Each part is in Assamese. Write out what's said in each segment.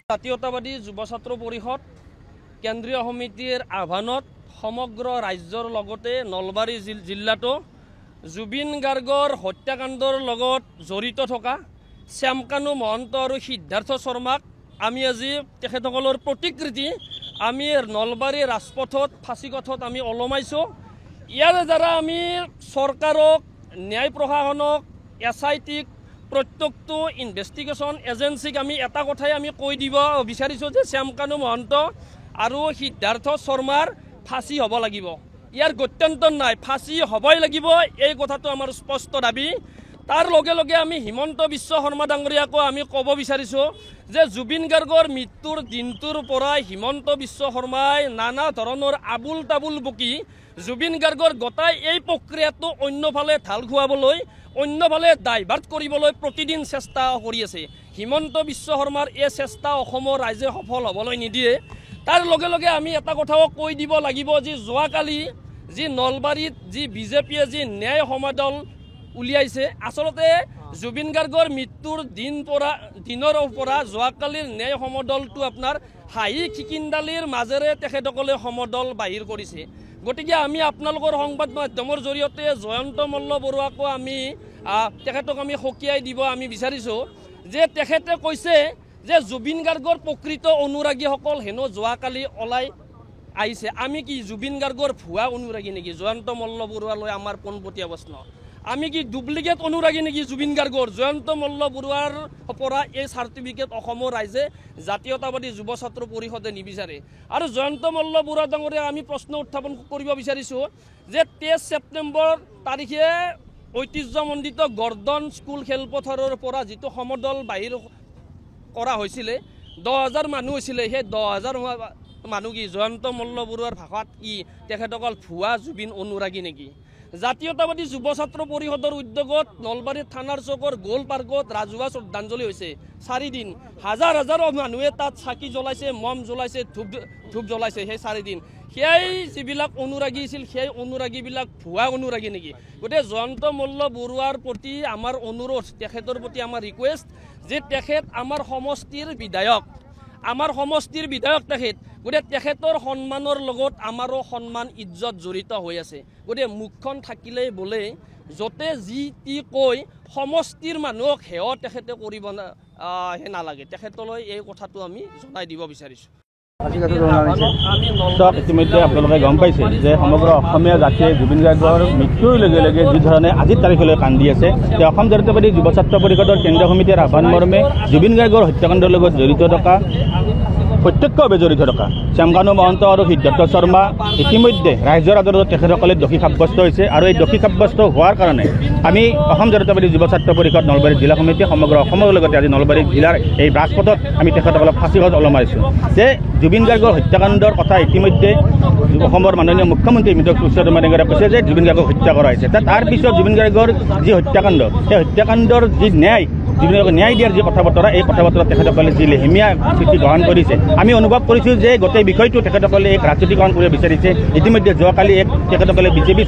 জাতীয়তাবাদী যুৱ ছাত্ৰ পৰিষদ কেন্দ্ৰীয় সমিতিৰ আহ্বানত সমগ্ৰ ৰাজ্যৰ লগতে নলবাৰী জিলাতো জুবিন গাৰ্গৰ হত্যাকাণ্ডৰ লগত জড়িত থকা শ্যামকানু মহন্ত আৰু সিদ্ধাৰ্থ শৰ্মাক আমি আজি তেখেতসকলৰ প্ৰতিকৃতি আমি নলবাৰী ৰাজপথত ফাঁচীকঠত আমি ওলমাইছোঁ। ইয়াৰ দ্বাৰা আমি চৰকাৰক ন্যায় প্ৰশাসনক SITক প্ৰত্যেকটো ইনভেষ্টিগেশ্যন এজেঞ্চিক আমি এটা কথাই আমি কৈ দিব বিচাৰিছোঁ যে শ্যামকানু মহন্ত আৰু সিদ্ধাৰ্থ শৰ্মাৰ ফাঁচী হ'ব লাগিব। ইয়াৰ গত্যন্তৰ নাই, ফাঁচী হ'বই লাগিব, এই কথাটো আমাৰ স্পষ্ট দাবী। তাৰ লগে লগে আমি হিমন্ত বিশ্ব শৰ্মা ডাঙৰীয়াকো আমি ক'ব বিচাৰিছোঁ যে জুবিন গাৰ্গৰ মৃত্যুৰ দিনটোৰ পৰাই হিমন্ত বিশ্ব শৰ্মাই নানা ধৰণৰ আবুল তাবুল বকি জুবিন গাৰ্গৰ গোটাই এই প্ৰক্ৰিয়াটো অন্যফালে ঢাল খুৱাবলৈ, অন্যফালে ডাইভাৰ্ট কৰিবলৈ প্ৰতিদিন চেষ্টা কৰি আছে। হিমন্ত বিশ্ব শৰ্মাৰ এই চেষ্টা অসমৰ ৰাইজে সফল হ'বলৈ নিদিয়ে। তাৰ লগে লগে আমি এটা কথাও কৈ দিব লাগিব যে যোৱাকালি যি নলবাৰীত যি বিজেপিয়ে যি ন্যায় সমাদল উলিয়াইছে, আচলতে জুবিন গাৰ্গৰ মৃত্যুৰ দিনৰ পৰা যোৱাকালিৰ ন্যায় সমদলটো আপোনাৰ হাঁহি খিকিন্দালিৰ মাজেৰে তেখেতসকলে সমদল বাহিৰ কৰিছে। গতিকে আমি আপোনালোকৰ সংবাদ মাধ্যমৰ জৰিয়তে জয়ন্ত মল্ল বৰুৱাকো আমি তেখেতক আমি সকীয়াই দিব আমি বিচাৰিছোঁ যে তেখেতে কৈছে যে জুবিন গাৰ্গৰ প্ৰকৃত অনুৰাগীসকল হেনো যোৱাকালি ওলাই আহিছে। আমি কি জুবিন গাৰ্গৰ ভুৱা অনুৰাগী নেকি? জয়ন্ত মল্ল বৰুৱালৈ আমাৰ পোনপটীয়া প্ৰশ্ন। আমি কি ডুপ্লিকেট অনুৰাগী নেকি জুবিন গাৰ্গৰ? জয়ন্ত মল্ল বৰুৱাৰ পৰা এই চাৰ্টিফিকেট অসমৰ ৰাইজে জাতীয়তাবাদী যুৱ ছাত্ৰ পৰিষদে নিবিচাৰে। আৰু জয়ন্ত মল্ল বৰুৱা ডাঙৰীয়াক আমি প্ৰশ্ন উত্থাপন কৰিব বিচাৰিছোঁ যে 23 ছেপ্টেম্বৰ তাৰিখে ঐতিহ্যমণ্ডিত গৰ্দন স্কুল খেলপথাৰৰ পৰা যিটো সমদল বাহিৰ কৰা হৈছিলে, 10,000 মানুহ হৈছিলে, সেই 10,000 মানুহ কি জয়ন্ত মল্ল বৰুৱাৰ ভাষাত কি তেখেতসকল ভুৱা জুবিন অনুৰাগী নেকি? জাতীয়তাবাদী যুৱ ছাত্ৰ পৰিষদৰ উদ্যোগত নলবাৰী থানাৰ চকৰ গোল পাৰ্কত ৰাজহুৱা শ্ৰদ্ধাঞ্জলি হৈছে 4 দিন। হাজাৰ হাজাৰ মানুহে তাত চাকি জ্বলাইছে, মম জ্বলাইছে, ধূপ জ্বলাইছে। সেই 4 দিন সেই যিবিলাক অনুৰাগী আছিল সেই অনুৰাগীবিলাক ভুৱা অনুৰাগী নেকি? গতিকে জয়ন্ত মল্ল বৰুৱাৰ প্ৰতি আমাৰ অনুৰোধ, তেখেতৰ প্ৰতি আমাৰ ৰিকুৱেষ্ট যে তেখেত আমাৰ সমষ্টিৰ বিধায়ক, তেখেত। গতিকে তেখেতৰ সন্মানৰ লগত আমাৰো সন্মান ইজ্জত জড়িত হৈ আছে। গতিকে মুখখন থাকিলেই বোলে য'তে যি টি কৈ সমষ্টিৰ মানুহক হেয় তেখেতে কৰিব নালাগে। তেখেতলৈ এই কথাটো আমি জনাই দিব বিচাৰিছোঁ। ইতিমধ্যে আপোনালোকে গম পাইছে যে সমগ্ৰ অসমীয়া জাতিয়ে জুবিন গাৰ্গৰ মৃত্যুৰ লগে লগে যি ধৰণে আজিৰ তাৰিখলৈ কান্দি আছে, অসম জাতীয়তাবাদী যুৱ ছাত্ৰ পৰিষদৰ কেন্দ্ৰীয় সমিতিৰ আহ্বান মৰ্মে জুবিন গাৰ্গৰ হত্যাকাণ্ডৰ লগত জড়িত থকা প্ৰত্যক্ষভাৱে জড়িত থকা শ্যামকানু মহন্ত আৰু সিদ্ধাৰ্থ শৰ্মা ইতিমধ্যে ৰাইজৰ আদালতত তেখেতসকলে দোষী সাব্যস্ত হৈছে। আৰু এই দোষী সাব্যস্ত হোৱাৰ কাৰণে আমি অসম জাতীয়তাবাদী যুৱ ছাত্ৰ পৰিষদ নলবাৰী জিলা সমিতি সমগ্ৰ অসমৰ লগতে আজি নলবাৰী জিলাৰ এই ৰাজপথত আমি তেখেতসকলক ফাঁচীত ওলমাইছোঁ যে জুবিন গাৰ্গৰ হত্যাকাণ্ডৰ কথা ইতিমধ্যে অসমৰ মাননীয় মুখ্যমন্ত্ৰী হিমন্ত বিশ্ব শৰ্মা ডাঙৰীয়াই কৈছে যে জুবিন গাৰ্গক হত্যা কৰা হৈছে। তাৰ পিছত জুবিন গাৰ্গৰ যি হত্যাকাণ্ড, সেই হত্যাকাণ্ডৰ যি ন্যায়, জুবিন গাৰ্গক ন্যায় দিয়াৰ যি কথা বতৰা, এই কথা বতৰা তেখেতসকলে যি লেহেমীয়া স্থিতি গ্ৰহণ কৰিছে, আমি অনুভৱ কৰিছোঁ যে গোটেই বিষয়টো তেখেতসকলে এক ৰাজনীতিকৰণ কৰিব বিচাৰিছে। ইতিমধ্যে যোৱাকালি তেখেতসকলে বিজেপি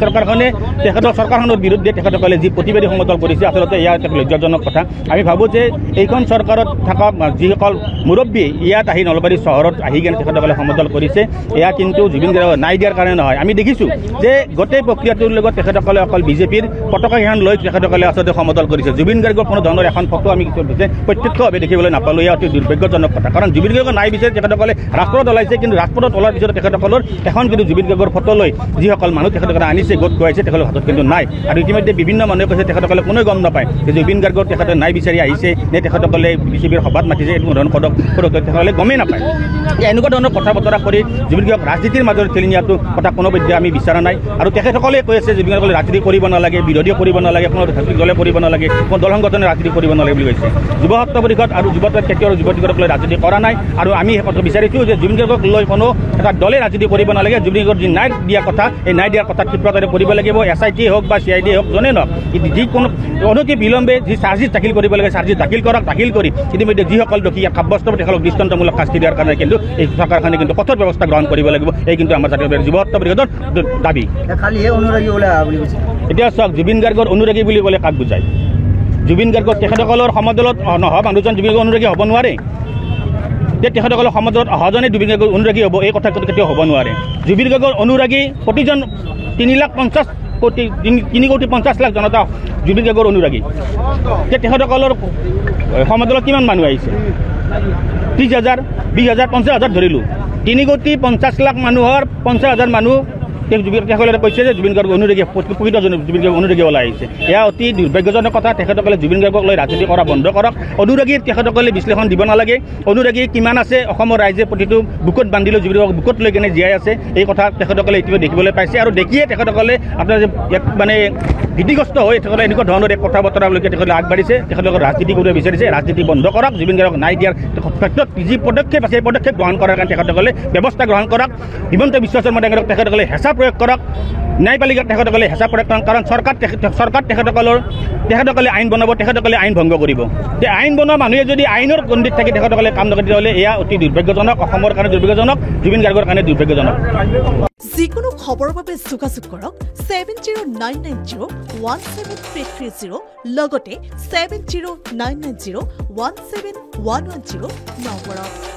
চৰকাৰখনে তেখেতৰ চৰকাৰখনৰ বিৰুদ্ধে তেখেতসকলে যি প্ৰতিবাদী সমদল কৰিছে, আচলতে এয়া এক লজ্জাজনক কথা। আমি ভাবোঁ যে এইখন চৰকাৰত থকা যিসকল মুৰব্বী ইয়াত আহি নলবাৰী চহৰত আহি কিনে তেখেতসকলে সমদল কৰিছে, এয়া কিন্তু জুবিন গাৰ্গক নাই দিয়াৰ কাৰণে নহয়। আমি দেখিছোঁ যে গোটেই প্ৰক্ৰিয়াটোৰ লগত তেখেতসকলে অকল বিজেপিৰ পতাকাখন লৈ তেখেতসকলে আচলতে সমদল কৰিছে। জুবিন গাৰ্গৰ কোনো ধৰণৰ এখন ফটো আমি প্ৰত্যক্ষভাৱে দেখিবলৈ নাপালোঁ। এয়া অতি দুৰ্ভাগ্যজনক কথা, কাৰণ জুবিন গাৰ্গক নাই বিচাৰি তেখেতসকলে ৰাজপথত ওলাইছে, কিন্তু ৰাজপথত ওলাৰ পিছত তেখেতসকলৰ এখন কিন্তু জুবিন গাৰ্গৰ ফটো দিবলৈ যিসকল মানুহ তেখেতসকলে আনিছে গোট খুৱাইছে তেখেতৰ হাতত কিন্তু নাই আৰু ইতিমধ্যে বিভিন্ন মানুহে কৈছে তেখেতসকলে কোনোৱে গম নাপায় যে জুবিন গাৰ্গক তেখেতে নাই বিচাৰি আহিছে নে তেখেতসকলে বিজেপিৰ সভাত মাতিছে এইটো ধৰণৰ তেখেতসকলে গমেই নাপায় এনেকুৱা ধৰণৰ কথা বতৰা কৰি জুবিন গাৰ্গক ৰাজনীতিৰ মাজত ঠেলি নিয়াটো কথা কোনোপধ্যে আমি বিচৰা নাই আৰু তেখেতসকলে কৈ আছে জুবিন গাৰ্গক ৰাজনীতি কৰিব নালাগে বিৰোধী কৰিব নালাগে কোনো ৰাজনৈতিক দলে কৰিব নালাগে কোনো দল সংগঠনে ৰাজনীতি কৰিব নালাগে বুলি কৈছে যুৱ ছাত্ৰ পৰিষদ আৰু যুৱতৰ ক্ষেত্ৰত আৰু যুৱতীসকলক লৈ ৰাজনীতি কৰা নাই আৰু আমি সেই কথা বিচাৰিছোঁ যে জুবিন গাৰ্গক লৈ কোনো এটা দলে ৰাজনীতি কৰিব নালাগে জুবিন গাৰ্গৰ যি ন্যায় দিয়া কথা এই ন্যায় দিয়াৰ কথা ক্ষিপ্ৰতাৰে কৰিব লাগিব SIT হওক বা CID হওক যোনে নহওক যিকোনো অনতি বিলম্বে যি চাৰ্জিছ দাখিল কৰিব লাগে চাৰ্জিছ দাখিল কৰক দাখিল কৰি ইতিমধ্যে যিসকল দোষী সাব্যস্ত তেখেতক দৃষ্টান্তমূলক শাস্তি দিয়াৰ কাৰণে কিন্তু এই চৰকাৰখনে কিন্তু কঠোৰ ব্যৱস্থা গ্ৰহণ কৰিব লাগিব এই কিন্তু আমাৰ জাতীয় যুৱ ছাত্ৰ পৰিষদৰ দাবী এতিয়া চাওক জুবিন গাৰ্গৰ অনুৰাগী বুলি ক'লে কাক বুজায় জুবিন গাৰ্গক তেখেতসকলৰ সমদলত নহওক মানুহজন জুবিন গাৰ্গৰ অনুৰাগী হ'ব নোৱাৰে যে তেখেতসকলৰ সমাজত অহাজনে জুবিন গাৰ্গৰ অনুৰাগী হ'ব এই কথা কেতিয়াও হ'ব নোৱাৰে জুবিন গাৰ্গৰ অনুৰাগী প্ৰতিজন 3,50,000 জনতা জুবিন গাৰ্গৰ অনুৰাগী যে তেখেতসকলৰ সমাজত কিমান মানুহ আহিছে 30,000 20,000 50,000 ধৰিলোঁ 3,50,00,000 মানুহৰ 50,000 মানুহ তেখেতসকলে কৈছে যে জুবিন গাৰ্গৰ অনুৰাগী প্ৰকৃত জুবিন গাৰ্গৰ অনুৰাগী ওলাই আহিছে এয়া অতি দুৰ্ভাগ্যজনক কথা তেখেতসকলে জুবিন গাৰ্গক লৈ ৰাজনীতি কৰা বন্ধ কৰক অনুৰাগীৰ তেখেতসকলে বিশ্লেষণ দিব নালাগে অনুৰাগী কিমান আছে অসমৰ ৰাইজে প্ৰতিটো বুকুত বান্ধিলৈ জুবিন গাৰ্গক বুকুত লৈ কেনে জীয়াই আছে এই কথা তেখেতসকলে ইতিমধ্যে দেখিবলৈ পাইছে আৰু দেখিয়ে তেখেতসকলে আপোনাৰ মানে ভীতিগ্ৰস্ত হৈ তেখেতসকলে এনেকুৱা ধৰণৰ এক কথা বতৰালৈকে তেখেতসকলে আগবাঢ়িছে তেখেতসকলে ৰাজনীতি কৰিব বিচাৰিছে ৰাজনীতি বন্ধ কৰক জুবিন গাৰ্গক নাই দিয়াৰ ক্ষেত্ৰত যি পদক্ষেপ আছে সেই পদক্ষেপ গ্ৰহণ কৰাৰ কাৰণে তেখেতসকলে ব্যৱস্থা গ্ৰহণ কৰক হিমন্ত বিশ্ব শৰ্মা ডাঙৰীয়াক তেখেতসকলে হেঁচা প্ৰয়োগ কৰক ন্যায়পালিকাক তেখেতসকলে হেঁচা প্ৰয়োগ কৰক কাৰণ চৰকাৰ তেখেতসকলে আইন বনাব তেখেতসকলে আইন ভংগ কৰিব যে আইন বনোৱা মানুহে যদি আইনৰ গণ্ডিত থাকি তেখেতসকলে কাম নকৰে তেতিয়াহ'লে এয়া অতি দুৰ্ভাগ্যজনক অসমৰ কাৰণে দুৰ্ভাগ্যজনক জুবিন গাৰ্গৰ কাৰণে দুৰ্ভাগ্যজনক যিকোনো খবৰৰ বাবে যোগাযোগ কৰক 7099017330 লগতে 7099017110 নম্বৰত